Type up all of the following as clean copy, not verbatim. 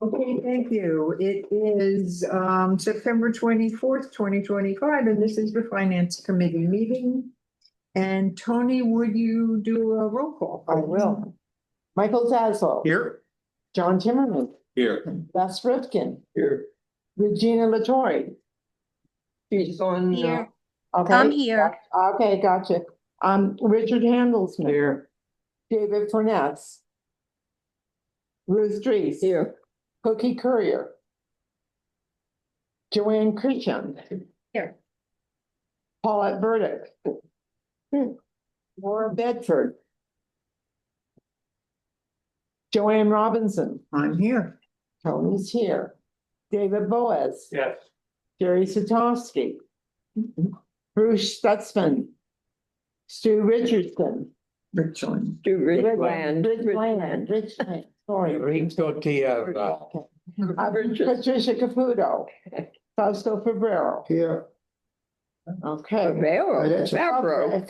Okay, thank you. It is September 24th, 2025, and this is the Finance Committee meeting. And Tony, would you do a roll call? I will. Michael Zaslow. Here. John Timmerman. Here. Bess Rifkin. Here. Regina Latorre. She's on. Here. Okay. I'm here. Okay, gotcha. Richard Handelsman. Here. David Furness. Ruth Dries. Here. Cookie Courier. Joanne Christian. Here. Paulette Burdick. Laura Bedford. Joanne Robinson. I'm here. Tony's here. David Boaz. Yes. Jerry Satowski. Bruce Stutzman. Stu Richardson. Richland. Richland. Sorry. Patricia Caputo. Fausto Fabrero. Here. Okay. Fabro.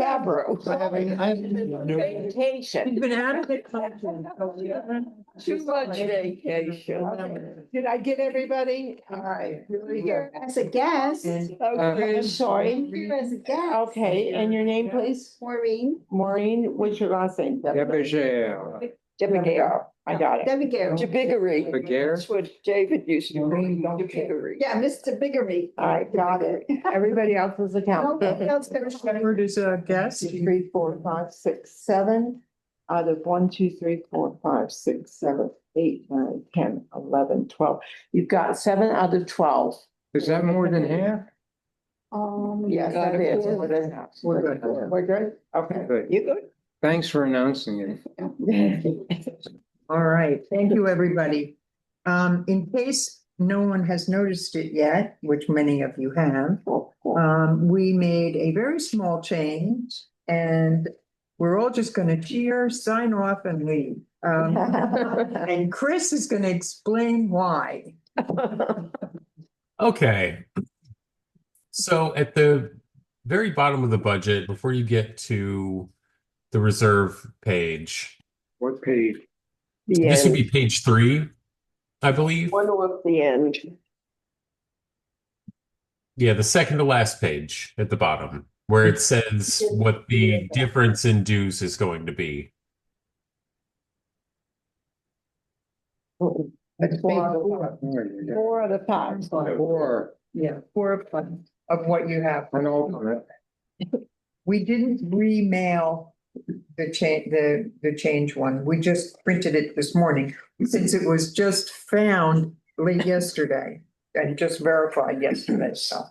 Vacation. You've been out of the country. Too much vacation. Did I get everybody? All right, here we go. As a guest. Okay, I'm sorry. Here as a guest. Okay, and your name, please? Maureen. Maureen, what's your last name? Debigail. I got it. Debbie Gale. Jabigary. That's what David used to Jabigary. Yeah, Mr. Biggery. All right, got it. Everybody else is account. Nobody else gonna show. Edward is a guest. 3, 4, 5, 6, 7. Out of 1, 2, 3, 4, 5, 6, 7, 8, 9, 10, 11, 12. You've got 7 out of 12. Is that more than half? Yes, that is. More than half. We're good. We're good? Okay. Good. You good? Thanks for announcing it. All right, thank you, everybody. In case no one has noticed it yet, which many of you have, we made a very small change and we're all just going to cheer, sign off and leave. And Chris is going to explain why. Okay. So at the very bottom of the budget, before you get to the reserve page, What page? this would be page 3, I believe. One off the end. Yeah, the second to last page at the bottom, where it says what the difference in dues is going to be. That's Four of the 5. Or Yeah, 4 of what you have. an alternate. We didn't remail the change one. We just printed it this morning since it was just found late yesterday and just verified yesterday, so.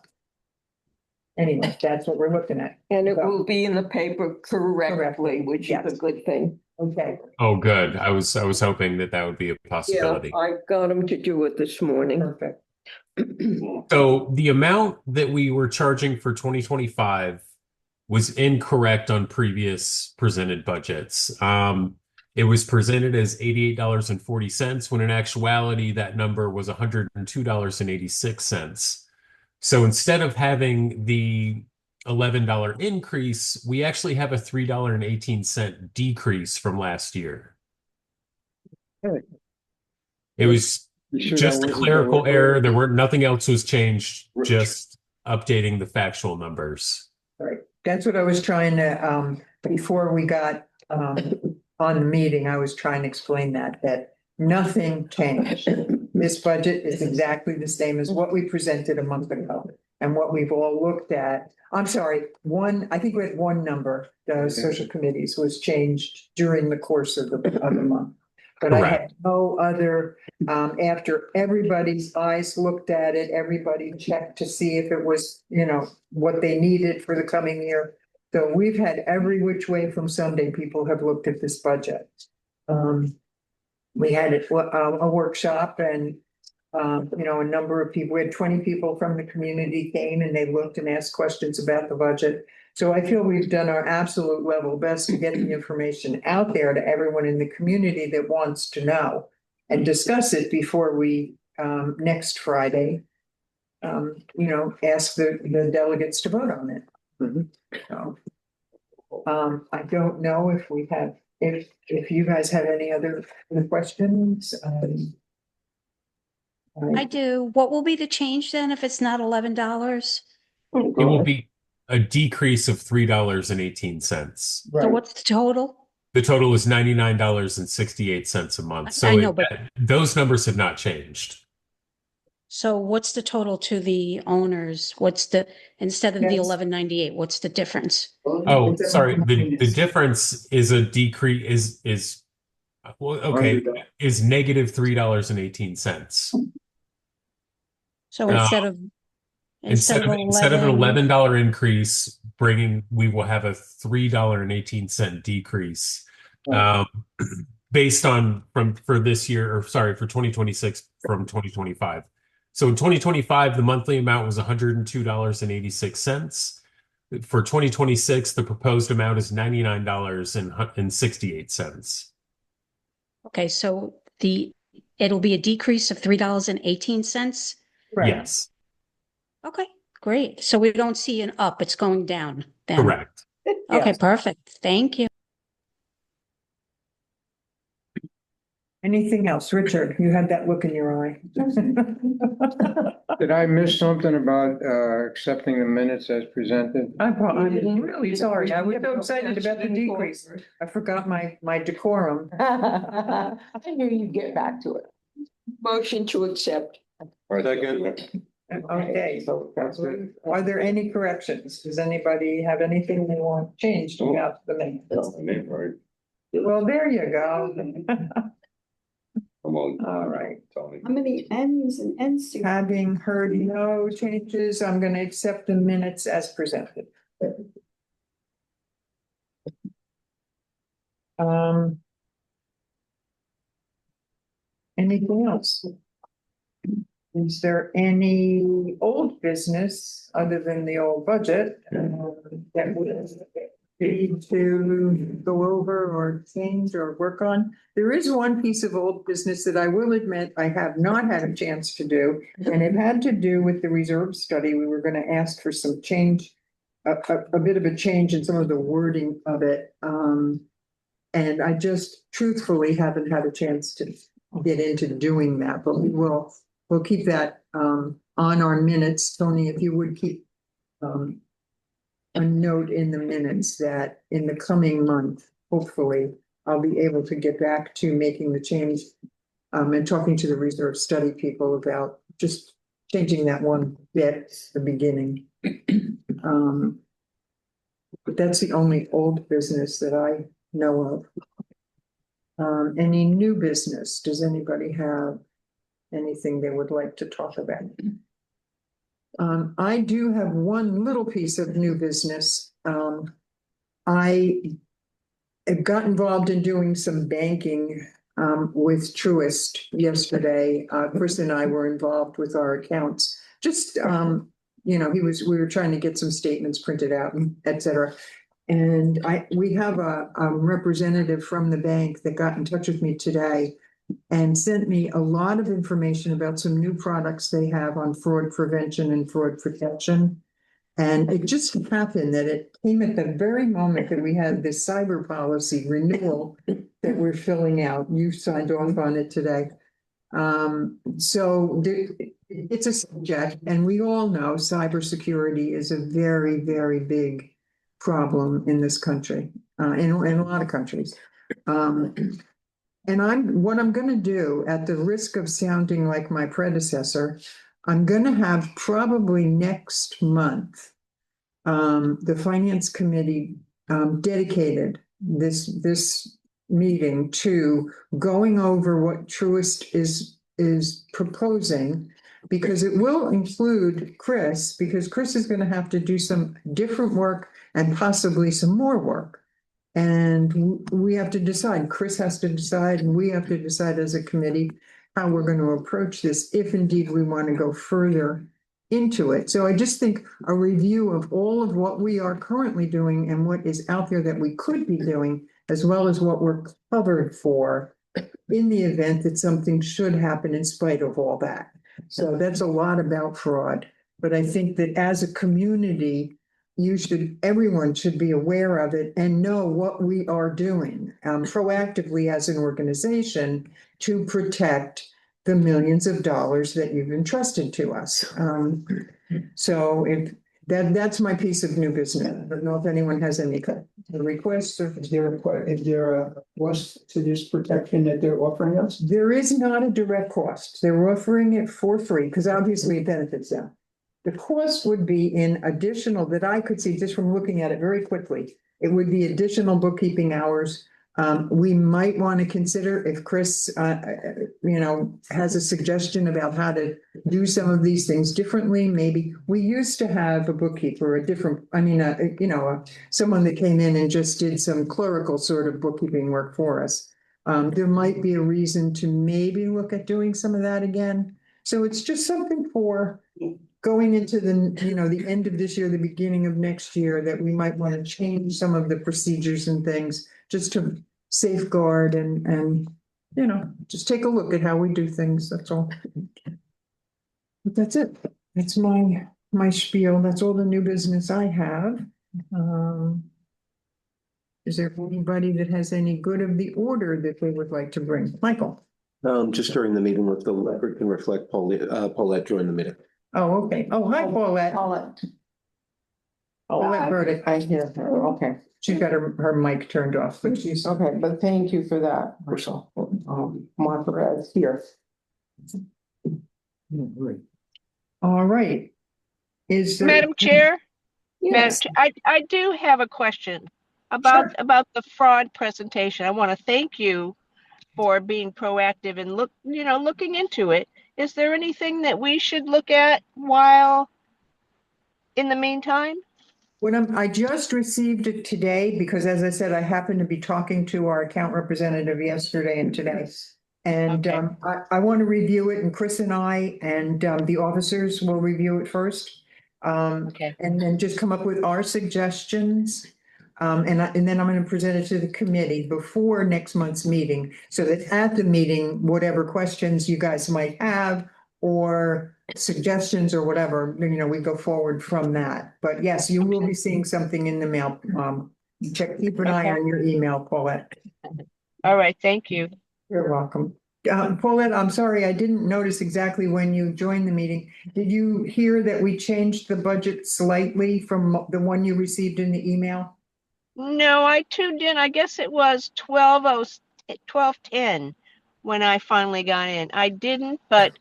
Anyway, that's what we're looking at. And it will be in the paper correctly, which is Yes. a good thing. Okay, Oh, good. I was hoping that would be a Yeah, possibility. I got him to do it this morning. perfect. So the amount that we were charging for 2025 was incorrect on previous presented budgets. It was presented as $88.40 when in actuality that number was $102.86. So instead of having the $11 increase, we actually have a $3.18 decrease from last year. Good. It was You sure just that a wasn't clerical the- error. There weren't nothing else was changed, Rich. just updating the factual numbers. Right, that's what I was trying to, before we got, on the meeting, I was trying to explain that nothing changed. This budget is exactly the same as what we presented a month ago and what we've all looked at. I'm sorry, I think we had one number, the social committees was changed during the course of the month. But I had no other, after everybody's eyes looked at it, everybody checked to see if it was, what they needed for the coming year. So we've had every which way from Sunday, people have looked at this budget. We had a workshop and, a number of people, we had 20 people from the community came and they looked and asked questions about the budget. So I feel we've done our absolute level best to get the information out there to everyone in the community that wants to know and discuss it before we, next Friday, ask the delegates to vote on it. So, I don't know if we have, if you guys have any other questions. I do. What will be the change then if it's not $11? It will be a decrease of $3.18. So Right. what's the total? The total is $99.68 a month. I So know, but- those numbers have not changed. So what's the total to the owners? What's the, instead of the Yes. 1198, what's the difference? Oh, sorry. The difference is a decrease is well, okay, is negative $3.18. So Uh, instead of Instead of an $11 increase, we will have a $3.18 decrease. Based on for this year, or sorry, for 2026 from 2025. So in 2025, the monthly amount was $102.86. For 2026, the proposed amount is $99.68. Okay, so it'll be a decrease of $3.18? Right. Yes, Okay, great. So we don't see an up, it's going down then? correct. Okay, Yes. perfect. Thank you. Anything else? Richard, you had that look in your eye. Did I miss something about accepting the minutes as presented? I'm really sorry. I was so excited about the decrease. I forgot my decorum. I knew you'd get back to it. Motion to accept. Okay, So that's it. are there any corrections? Does anybody have anything they want changed about the minutes? Well, there you go. All right. How many N's and N's? do you have? Having heard no changes, I'm going to accept the minutes as presented. Anything else? Is there any old business other than the old budget that would need to go over or change or work on? There is one piece of old business that I will admit I have not had a chance to do, and it had to do with the reserve study. We were going to ask for some change, a bit of a change in some of the wording of it. And I just truthfully haven't had a chance to get into doing that, but we'll keep that on our minutes. Tony, if you would keep a note in the minutes that in the coming month, hopefully, I'll be able to get back to making the change and talking to the reserve study people about just changing that one bit at the beginning. But that's the only old business that I know of. Any new business? Does anybody have anything they would like to talk about? I do have one little piece of new business. I got involved in doing some banking with Truist yesterday. Chris and I were involved with our accounts. Just we were trying to get some statements printed out, and et cetera. And we have a representative from the bank that got in touch with me today and sent me a lot of information about some new products they have on fraud prevention and fraud protection. And it just happened that it came at the very moment that we had this cyber policy renewal that we're filling out. You signed off on it today. It's a subject, and we all know cybersecurity is a very, very big problem in this country, in a lot of countries. And what I'm going to do, at the risk of sounding like my predecessor, I'm going to have probably next month, the finance committee dedicated this meeting to going over what Truist is proposing, because it will include Chris, because Chris is going to have to do some different work and possibly some more work. And we have to decide, Chris has to decide, and we have to decide as a committee how we're going to approach this, if indeed we want to go further into it. So I just think a review of all of what we are currently doing and what is out there that we could be doing, as well as what we're covered for in the event that something should happen in spite of all that. So that's a lot about fraud. But I think that as a community, everyone should be aware of it and know what we are doing proactively as an organization to protect the millions of dollars that you've entrusted to us. So if that's my piece of new business. I don't know if anyone has any requests or. Is there a cost to this protection that they're offering us? There is not a direct cost. They're offering it for free because obviously it benefits them. The cost would be in additional that I could see just from looking at it very quickly. It would be additional bookkeeping hours. We might want to consider if Chris, has a suggestion about how to do some of these things differently. Maybe we used to have a bookkeeper, someone that came in and just did some clerical sort of bookkeeping work for us. There might be a reason to maybe look at doing some of that again. So it's just something for going into the end of this year, the beginning of next year, that we might want to change some of the procedures and things just to safeguard and just take a look at how we do things. That's all. But that's it. That's my spiel. That's all the new business I have. Is there anybody that has any good of the order that they would like to bring? Michael? Just during the meeting, with the record can reflect Paulette joined the meeting. Oh, okay. Oh, hi, Paulette. Paulette Burdick. I hear her, okay. She's got her mic turned off, but she's. Okay, but thank you for that, Marshall. Martha is here. All right. Is there? Madam Chair, Yes. I do have a question about the fraud presentation. I want to thank you for being proactive and looking into it. Is there anything that we should look at while in the meantime? I just received it today because, as I said, I happened to be talking to our account representative yesterday and today. And Okay. I want to review it, and Chris and I and the officers will review it first. Okay. And then just come up with our suggestions. And then I'm going to present it to the committee before next month's meeting, so that at the meeting, whatever questions you guys might have or suggestions or whatever, we go forward from that. But yes, you will be seeing something in the mail. Keep an eye on your email, Paulette. All right. Thank you. You're welcome. Paulette, I'm sorry, I didn't notice exactly when you joined the meeting. Did you hear that we changed the budget slightly from the one you received in the email? No, I tuned in. I guess it was 12:10 when I finally got in. I didn't, but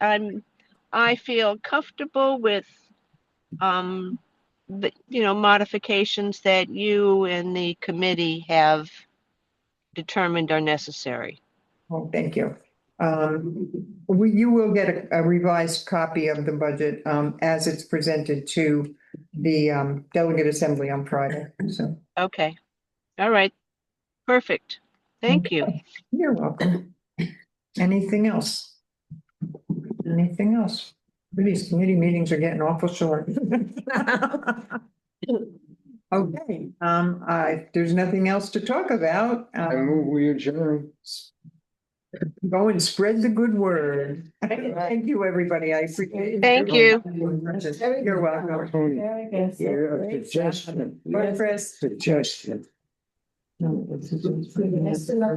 I feel comfortable with the modifications that you and the committee have determined are necessary. Oh, thank you. You will get a revised copy of the budget as it's presented to the delegate assembly on Friday. So Okay. All right. Perfect. Thank you. you're welcome. Anything else? Anything else? These committee meetings are getting awful short. Okay, if there's nothing else to talk about, I move we adjourn. go and spread the good word. Thank you, everybody. I appreciate it. Thank you. You're welcome. Tony, Very good. yeah, suggestion. Bye, Chris. Suggestion. No, it's-